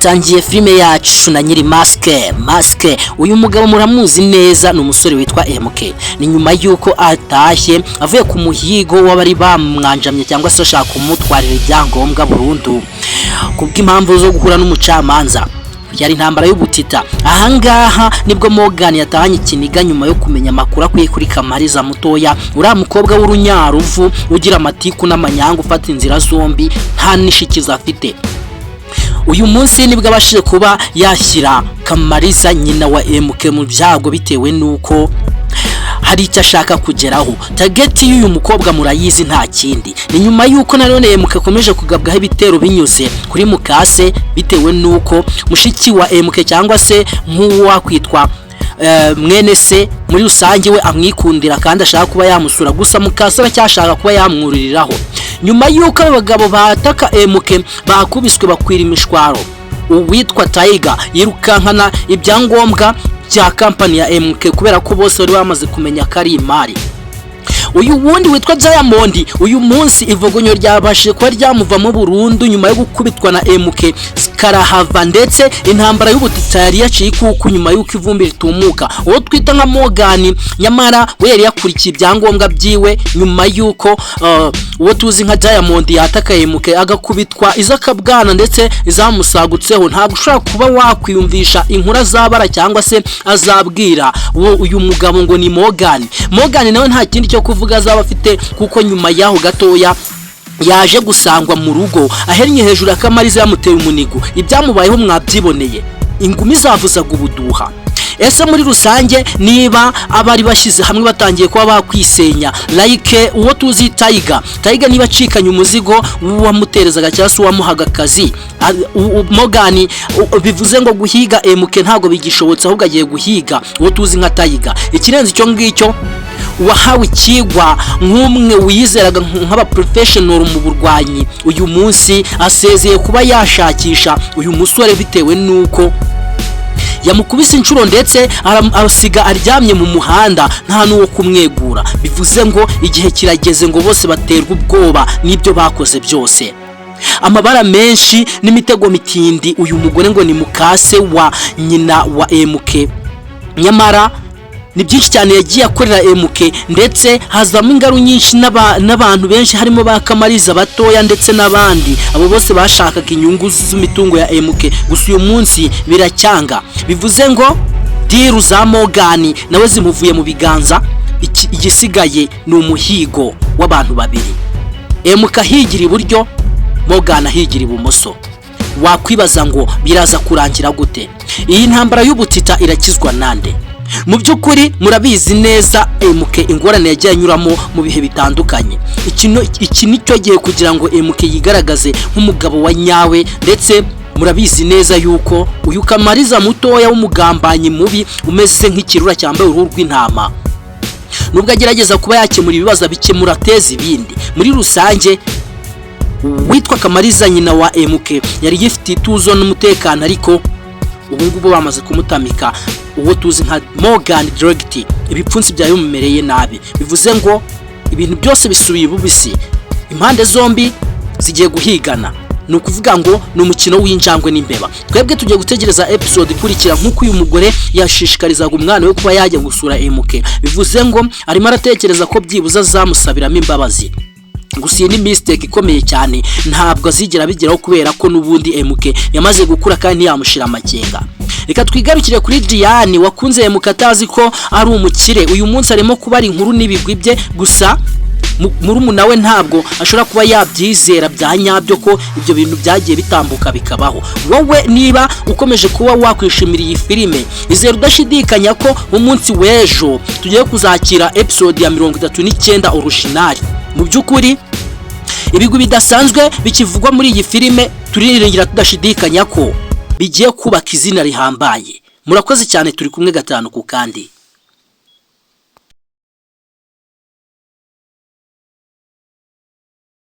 dutangiye filime yacu na nyiri Maske. Uyu mugabo muramuzi neza, ni umusore witwa MK. Ni nyuma yuko atashye avuye ku muhigo w'abari bamwanjamye cyangwa se ashaka kumutwarira ibyangombwa burundu kubw'impamvu zo guhura n'umucamanza. Yari intambara y'ubutita. Ahangaha nibwo Morgan yatahanye ikiniga nyuma yo kumenya amakuru akwiye kuri Kamariza mutoya, uriya mukobwa w'urunyaruvu ugira amatiku n'amanyanga, ufata inzira zombi nta nishikiza afite. Uyu munsi nibwo abashije kuba yashyira Kamariza nyina wa MK mu byago bitewe nuko hari icyo ashaka kugeraho. Target y'uyu mukobwa murayizi nta kindi. Ni nyuma yuko nanone MK akomeje kugabwaho ibitero binyuze kuri Mukase bitewe nuko mushiki wa MK cyangwa se nk'uwa kwitwa mwene se muri rusange we amwikundira kandi ashaka kuba yamusura, gusa Mukase aracyashaka kuba yamwuririraho. Nyuma yuko abagabo bataka MK bakubiswe bakwira imishwaro, uwitwa Tiger yirukankana ibyangombwa bya company ya MK kubera ko bose bari bamaze kumenya ko ari imari. Uyu wundi witwa Diamond uyu munsi ivogonyo ryabashije kuba ryamuvamo burundu nyuma yo gukubitwa na MK karahava, ndetse intambara y'ubutita yari yaciye kuko nyuma yuko ivumbi ritumuka. Uwo twita nka Morgan nyamara we yari yakurikiye ibyangombwa byiwe nyuma yuko uwo tuzi nka Diamond yataka MK agakubitwa izakabwana ndetse izamusagutseho. Ntabwo ushobora kuba wakwiyumvisha inkura zabara cyangwa se azabwira uyu mugabo ngo ni Morgan nawe nta kindi cyo kuvuga azaba afite, kuko nyuma yaho gatoya yaje gusangwa mu rugo ahernye hejuru ya Kamariza yamuteye umunigo. Ibyamubayeho mwabyiboneye, ingumi zavuzaga ubuduha. Ese muri rusange niba abari bashyize hamwe batangiye kuba bakwisenya, like uwo tuzi Tiger niba acikanye umuzigo wamuterezaga cyangwa se wamuhaga akazi, Morgan bivuze ngo guhiga MK ntago bigishobotse, ahubwo agiye guhiga uwo tuzi nka Tiger. Ikirenze icyo ngicyo wahawe ikigwa nk'umwe wiyizeraga nk'aba professional mu burwanyi, uyu munsi asezeye kuba yashakisha uyu musore bitewe nuko yamukubise inshuro ndetse asiga aryamye mu muhanda nta nuwo kumwegura. Bivuze ngo igihe kirageze ngo bose baterwa ubwoba n'ibyo bakoze byose. Amabara menshi n'imitego mitindi uyu mugore ngo ni Mukase wa nyina wa MK, nyamara ni byinshi cyane yagiye akorera MK ndetse hazamo ingaru nyinshi n'abantu benshi harimo ba Kamariza batoya ndetse n'abandi. Abo bose bashakaga inyungu z'imitungo ya MK, gusa uyu munsi biracyanga. Bivuze ngo diru za Morgan nawe zimuvuye mu biganza. Igisigaye ni umuhigo w'abantu babiri, MK higira iburyo, Morgan higira ibumoso. Wakwibaza ngo biraza kurangira gute? Iyi ntambara y'ubutita irakizwa nande? Mu by'ukuri murabizi neza MK ingorane yagiye anyuramo mu bihe bitandukanye. Iki nicyo gihe kugira ngo MK yigaragaze nk'umugabo wa nyawe, ndetse murabizi neza yuko uyu Kamariza mutoya w'umugambanyi mubi umeze nk'ikirura cyambaye uruhu rw'intama, nubwo agerageza kuba yakemura ibibazo bikemura teza ibindi. Muri rusange witwa Kamariza nyina wa MK yari yifite ituzo n'umutekano, ariko ubu ngubu bamaze kumutamika uwo tuzi nka Morgan direct. Ibipfunsi byayo mumereye nabi, bivuze ngo ibintu byose bisubiye bubisi, impande zombi zigiye guhigana. Ni ukuvuga ngo ni umukino w'injangwe n'imbeba. Twebwe tugiye gutegereza episode ikurikira nk'uko uyu mugore yashishikarizaga umwana we kuba yajya gusura MK. Bivuze ngo arimo aratekereza ko byibuza zamusabiramo imbabazi. Gusa iyi ni mistake ikomeye cyane, ntabwo azigera bigeraho kubera ko n'ubundi MK yamaze gukura kandi ntiyamushira amakenga. Reka twigarukire kuri Diane wakunze MK atazi ko ari umukire. Uyu munsi arimo kubara inkuru n'ibigwi bye, gusa murumuna we ntabwo ashobora kuba yabyizera bya nyabyo ko ibyo bintu byagiye bitambuka bikabaho. Wowe niba ukomeje kuba wakwishimira iyi filime, izere udashidikanya ko umunsi w'ejo tugiye kuzakira episode ya 39 original. Mu by'ukuri ibigwi bidasanzwe bikivugwa muri iyi filime turiringira tudashidikanya ko bigiye kubaka izina rihambaye. Murakoze cyane, turi kumwe gatanu ku kandi.